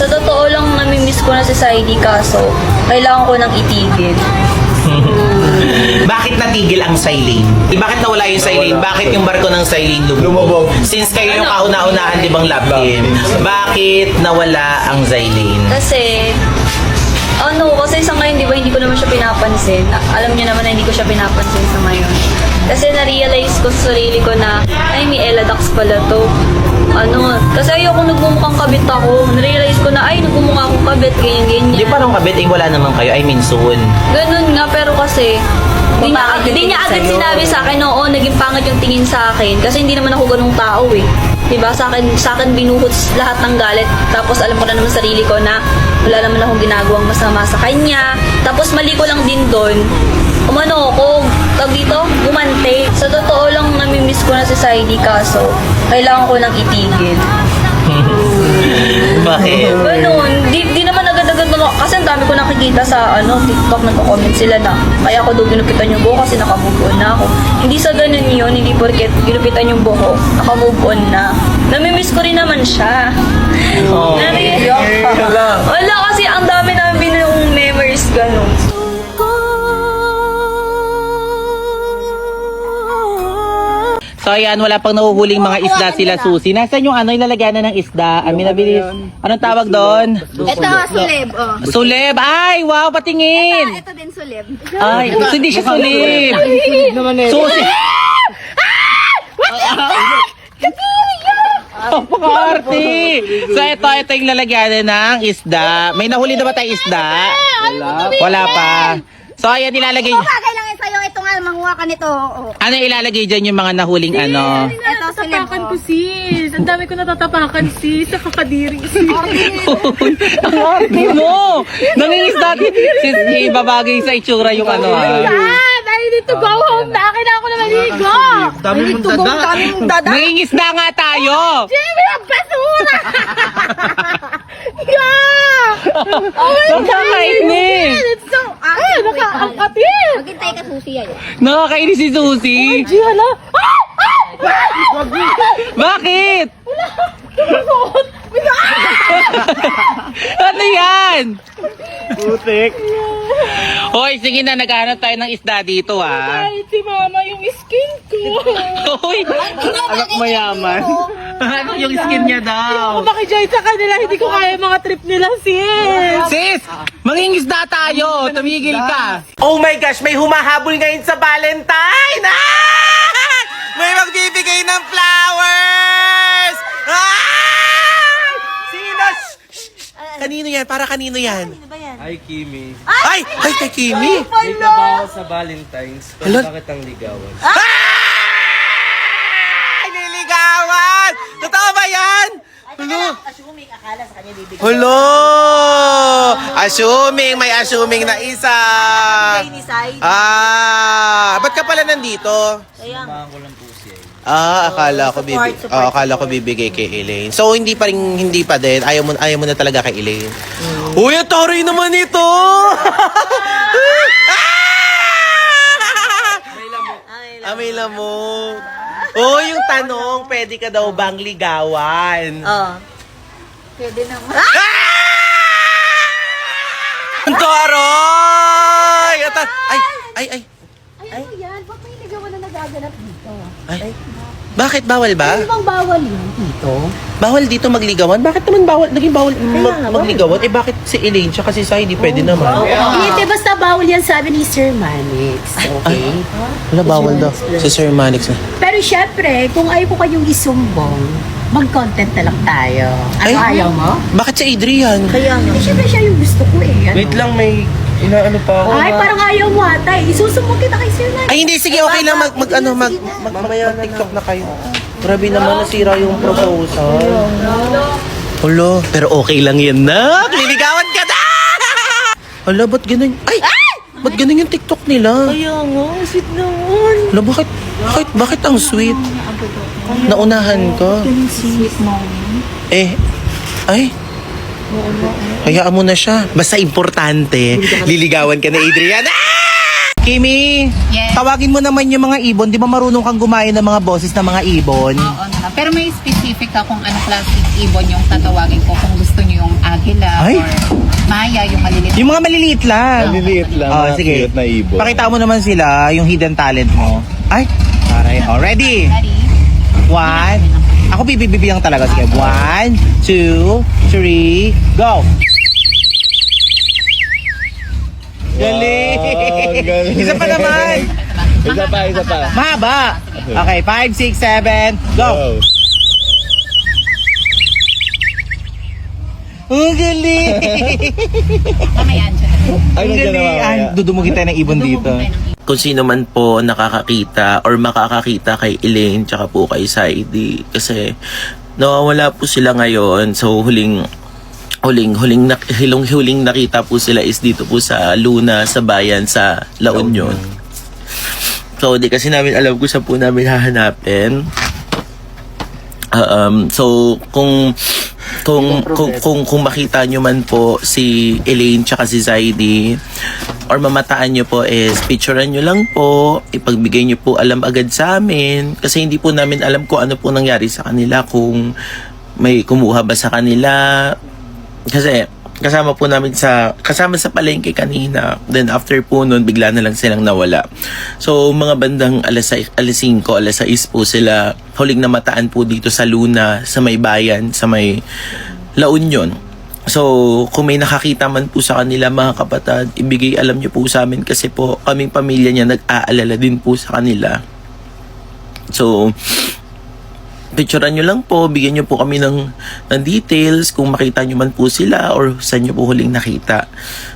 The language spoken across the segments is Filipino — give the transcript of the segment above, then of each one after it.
Sa totoo lang, namimiss ko na si Saidi, kaso kailangan ko nang itigil. Bakit natigil ang Silene? Bakit nawala yung Silene? Bakit yung barko ng Silene Lumubog. Since kayo yung kauna-unahan, di bang love team? Bakit nawala ang Silene? Kasi, kasi sa ngayon, di ba, hindi ko naman siya pinapansin. Alam niyo naman na hindi ko siya pinapansin sa ngayon. Kasi na-realize ko sa sarili ko na, ay, may Eladax pala to. Kasi ayoko nagmumukhang kabit ako. Na-realize ko na, ay, nagmumukha akong kabit, ganyan-ganyan. Di parang kabit, wala naman kayo. I mean, soon. Ganun nga, pero kasi, di niya agad sinabi sa akin, oo, naging pangit yung tingin sa akin. Kasi hindi naman ako ganung tao eh. Diba, sa akin binuhot lahat ng galit. Tapos alam ko na naman sarili ko na wala naman akong ginagawang masama sa kanya. Tapos mali ko lang din doon. Gumante. Sa totoo lang, namimiss ko na si Saidi, kaso kailangan ko nang itigil. Bakit? Ganun. Di naman agad-agad kasi ang dami ko nakikita sa TikTok, nagko-comment sila na kaya ako daw ginupitan yung buhok kasi nakamove on na ako. Hindi sa ganun yun, hindi porket ginupitan yung buhok, nakamove on na. Namimiss ko rin naman siya. Oh. Wala kasi ang dami namin binong memories ganun. So ayan, wala pang nahuhuling mga isda sila, Susi. Nasaan yung ilalagyan na ng isda? Minabilis. Anong tawag doon? Ito, suleb. Oh. Suleb! Ay, wow, patingin! Ito din suleb. Ay, hindi siya sulib. Susi! Pang-arte! So ito yung lalagyan ng isda. May nahuli na ba tayong isda? Wala pa. So ayan, ilalagay. Bagay lang sa'yo. Ito nga, manguha ka nito. Oh. Ano ilalagay dyan yung mga nahuling ano? Ito, suleb. Natatapakan ko, sis. Ang dami ko natatapakan, sis. Sa kakadiri, sis. Ang arte mo! Nangingisda. Sis, ibabagay sa itsura yung ano ha. I need to go home na. Kailangan ko na maligo. Dami mong dada. Nangingisda nga tayo! Jimmy, ang basura! Yeah! Oh my God! Nakakainis! It's so... Nakaangkatin! Maghintay ka, susi yan. Nakakainis si Susi! G, hala! Bakit? Ano yan? Putik. Hoy, sige na, naghahanap tayo ng isda dito ha. Ay, si mama yung skin ko. Hoy, Anak mayaman. ano yung skin niya daw? Ako makijoy sa kanila. Hindi ko kaya mga trip nila, sis. Sis, mangingisda tayo. Tumigil ka. Oh my gosh, may humahabol ngayon sa Valentine. Ah! May magbibigay ng flowers. Ah! Sino? Kanino yan? Para kanino yan? Hi, Kimi. Ay! Ay, kay Kimi. May trabaho sa Valentine's. Pero Hello? bakit ang ligawan? Ay! Niligawan! Totoo ba yan? Hello? Hello! Assuming, may assuming na isa. Ba't ka pala nandito? Samahan ko lang po siya. Akala ko bibigay kay Elaine. So hindi pa din. Ayaw mo na talaga kay Elaine. Uy, ang taray naman ito. May lamok. Oh, yung tanong, pwede ka daw bang ligawan? Pwede naman. Ang taray! Ay. Ay, ano yan? Ba't may ligawan na nagaganap dito? Ay. Bakit bawal ba? Ano bang bawal yun dito? Bawal dito magligawan? Bakit naman naging bawal magligawan? Eh bakit si Elaine tsaka si Saidi pwede naman? Hindi, basta bawal yan sabi ni Sir Manix. Okay? Wala bawal daw. Si Sir Manix na. Pero syempre, kung ayaw ko kayong isumbong, mag-content na lang tayo. Ano, Ay. ayaw mo? Bakit si Adrian? Eh, syempre siya yung gusto ko eh. Ano? Wait lang, may inaano pa ako. Ay, parang ayaw mo ata eh. Isusumbong kita kay Sir Manix. Ay hindi, sige, okay lang mag-TikTok na kayo. Grabe naman, nasira yung proposal. Hulo, pero okay lang yan na. Liligawan ka na! Hala, ba't ganun? Ay! Ba't ganun yung TikTok nila? Kaya nga, sweet naman. Hala, bakit ang sweet? Naunahan ka. Sweet mo. Eh, ay. Hayaan mo na siya. Basta importante, liligawan ka na, Adrian. Ah! Kimi, Yes. tawagin mo naman yung mga ibon. Di ba marunong kang gumaya ng mga boses ng mga ibon? Oo naman. Pero may specific ka kung ano klaseng ibon yung tatawagin ko. Kung gusto nyo yung agila, Ay, Maya, yung maliliit. yung mga maliliit lang. Maliliit lang. Oh, mga sige. Cute na ibon. Pakita mo naman sila, yung hidden talent mo. Ay, taray. Oh, ready? Ready? One. Ako bibibibiyang talaga. Sige. 1, 2, 3, go! Galing! Wow, galing. Isa pa naman! Isa pa. Mahaba! Okay, 5, 6, 7, go! Ang galing! Mamaya, dyan. Ay, Ang nandiyan na galing! mamaya. Dudumugin tayo ng ibon dito. Kung sino man po nakakakita or makakakita kay Elaine tsaka po kay Saidi kasi nawawala po sila ngayon. So huling nakita po sila is dito po sa Luna, sa bayan, sa La Union. So di kasi namin alam kung saan po namin hahanapin. So kung makita nyo man po si Elaine tsaka si Zaidi or mamataan nyo po is picturean nyo lang po, ipagbigay nyo po alam agad sa amin kasi hindi po namin alam kung ano po nangyari sa kanila, kung may kumuha ba sa kanila kasi kasama sa palengke kanina, then after po nun bigla na lang silang nawala. So mga bandang alas 5, alas 6 po sila huling namataan po dito sa Luna, sa may bayan, sa may La Union. So kung may nakakita man po sa kanila mga kapatid, ibigay alam nyo po sa amin kasi po kaming pamilya niya nag-aalala din po sa kanila. So picturean nyo lang po, bigyan nyo po kami ng details kung makita nyo man po sila or saan nyo po huling nakita.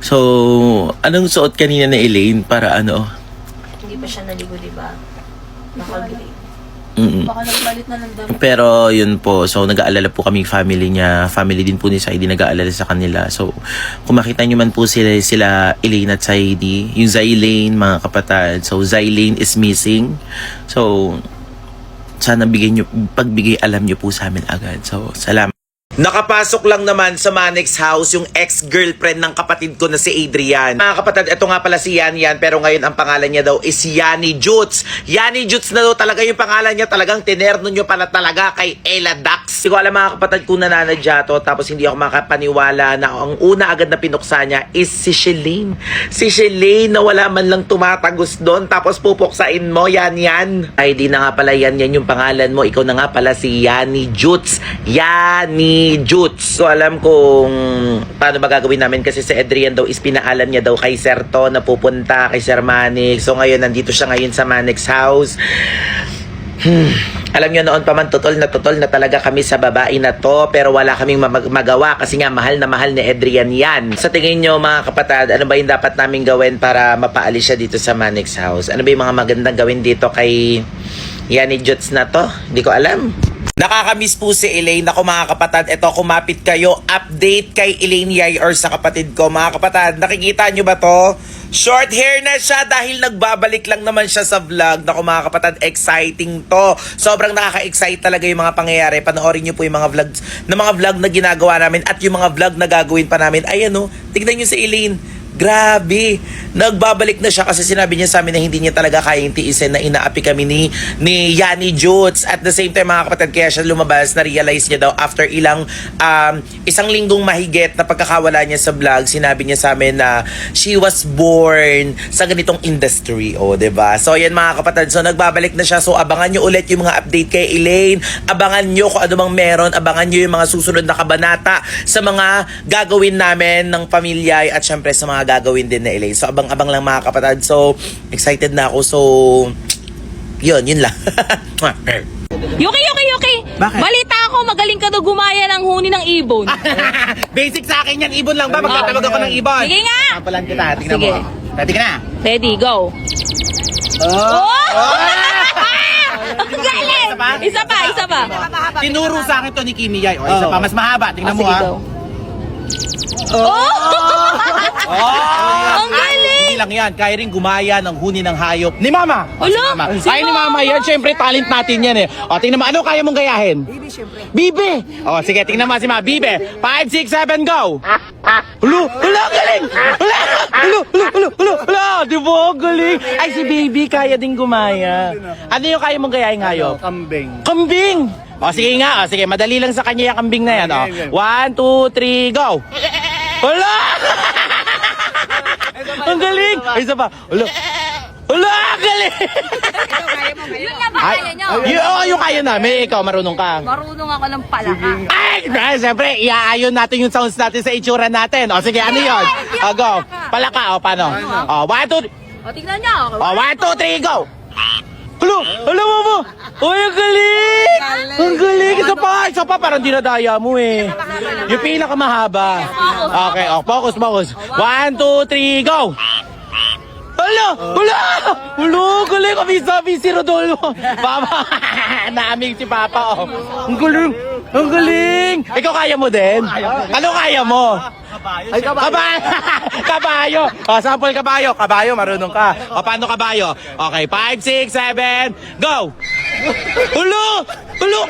So, anong suot kanina na Elaine para ano? Hindi pa siya naligo, di ba? Nakagray. Baka nagpalit na ng damit. Pero yun po, so nag-aalala po kaming family niya, family din po ni Saidi nag-aalala sa kanila. So, kung makita nyo man po sila Elaine at Saidi, yung Zylane mga kapatid, so Zylane is missing. So, sana pagbigay alam nyo po sa amin agad. So, salamat. Nakapasok lang naman sa Manex house yung ex-girlfriend ng kapatid ko na si Adrian. Mga kapatid, ito nga pala si Yan, pero ngayon ang pangalan niya daw is Yani Jutz. Yani Jutz na daw talaga yung pangalan niya. Talagang tinerno nyo pala talaga kay Ella Dax. Hindi ko alam mga kapatid kung nananadya to, tapos hindi ako makapaniwala na ang una agad na pinuksa niya is si Shelane. Si Shelane na wala man lang tumatagos doon, tapos pupuksain mo, Yan. Ay, di na nga pala yan yung pangalan mo. Ikaw na nga pala si Yani Jutz. Yani Jutz. So alam kung paano magagawin namin kasi si Adrian daw is pinaalam niya daw kay Sir To na pupunta kay Sir Manix. So ngayon nandito siya ngayon sa Manix house. Alam nyo noon pa man tutol na talaga kami sa babae na to, pero wala kaming magawa kasi nga mahal na mahal ni Adrian yan. Sa tingin nyo mga kapatid, ano ba yung dapat namin gawin para mapaalis siya dito sa Manix house? Ano ba yung mga magandang gawin dito kay Yani Jutz na to? Hindi ko alam. Nakakamiss po si Elaine. Ako mga kapatid, eto kumapit kayo. Update kay Elaine Yay or sa kapatid ko. Mga kapatid, nakikita nyo ba to? Short hair na siya dahil nagbabalik lang naman siya sa vlog. Naku mga kapatid, exciting to. Sobrang nakaka-excite talaga yung mga pangyayari. Panoorin nyo po yung mga vlog na ginagawa namin at yung mga vlog na gagawin pa namin. Ayan o, tignan nyo si Elaine. Grabe, nagbabalik na siya kasi sinabi niya sa amin na hindi niya talaga kayang tiisin na inaapi kami ni Yani Jutz. At the same time mga kapatid, kaya siya lumabas, na-realize niya daw after isang linggong mahigit na pagkakawala niya sa vlog, sinabi niya sa amin na she was born sa ganitong industry. O, diba? So, yan mga kapatid. So, nagbabalik na siya. So, abangan nyo ulit yung mga update kay Elaine. Abangan nyo kung ano bang meron. Abangan nyo yung mga susunod na kabanata sa mga gagawin namin ng pamilya at syempre sa mga gagawin din na Elaine. So, abang-abang lang mga kapatid. So, excited na ako. So, yun lang. Yuki! Bakit? Balita ako, magaling ka daw gumaya ng huni ng ibon. Basic sa akin yan, ibon lang ba? Magtatawag ako ng ibon. Sige nga! Sampalan kita, tingnan Sige. mo. Ready ka na? Ready, go! Oh! Ang galing! Isa pa! Tinuro sa akin to ni Kimi Yay. O, isa pa, mas mahaba. Tingnan mo Sige, ha. go. Ang galing! Hindi lang yan, kaya rin gumaya ng huni ng hayop ni Mama. O, si Ala, Mama. si Kaya ni Mama yan, syempre talent natin yan eh. O, tingnan mo, ano kaya mong gayahin? Bibi, syempre. Bibi! O, sige, tingnan mo si Mama. Bibi, 5, 6, 7, go! Hulo, galing! Hulo, di ba, galing? Ay, si Baby, kaya din gumaya. Ano yung kaya mong gayahin hayop? Kambing! O, sige nga, o, sige, madali lang sa kanya yung kambing na yan, o. 1, 2, 3, go! Wala! Ang galing! Ay, isa pa. Wala! Wala! Ang galing! Yun na ba kaya nyo? Yung kaya namin. Ikaw, marunong ka. Marunong ako ng palaka. Ay, siyempre, iaayon natin yung sounds natin sa itsura natin. O, sige, ano yun? O, go. Palaka, o, paano? O, 1, 2, O, tignan nyo. o, 1, 2, 3, go! Hello! Alam mo mo! Uy, ang galing! Ang galing! Isa pa, parang dinadaya mo eh. Yung pinakamahaba. Okay, o, focus. 1, 2, 3, go! Hala! Hala! Hala! Galing! Sabi si Rodolfo! Papa! Naaming si Papa, oh. Ang galing! Ang galing! Ikaw kaya mo din? Ano kaya mo? Kabayo! Kabayo! O, sample kabayo. Kabayo, marunong ka. O, paano kabayo? Okay, 5, 6, 7, go! Hala! Hala!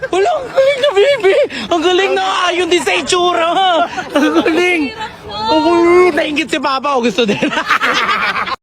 Hala! Ang galing na, baby! Ang galing na! Ayun din sa itsura! Ang galing! Ang galing! Nainggit si Papa, o gusto din.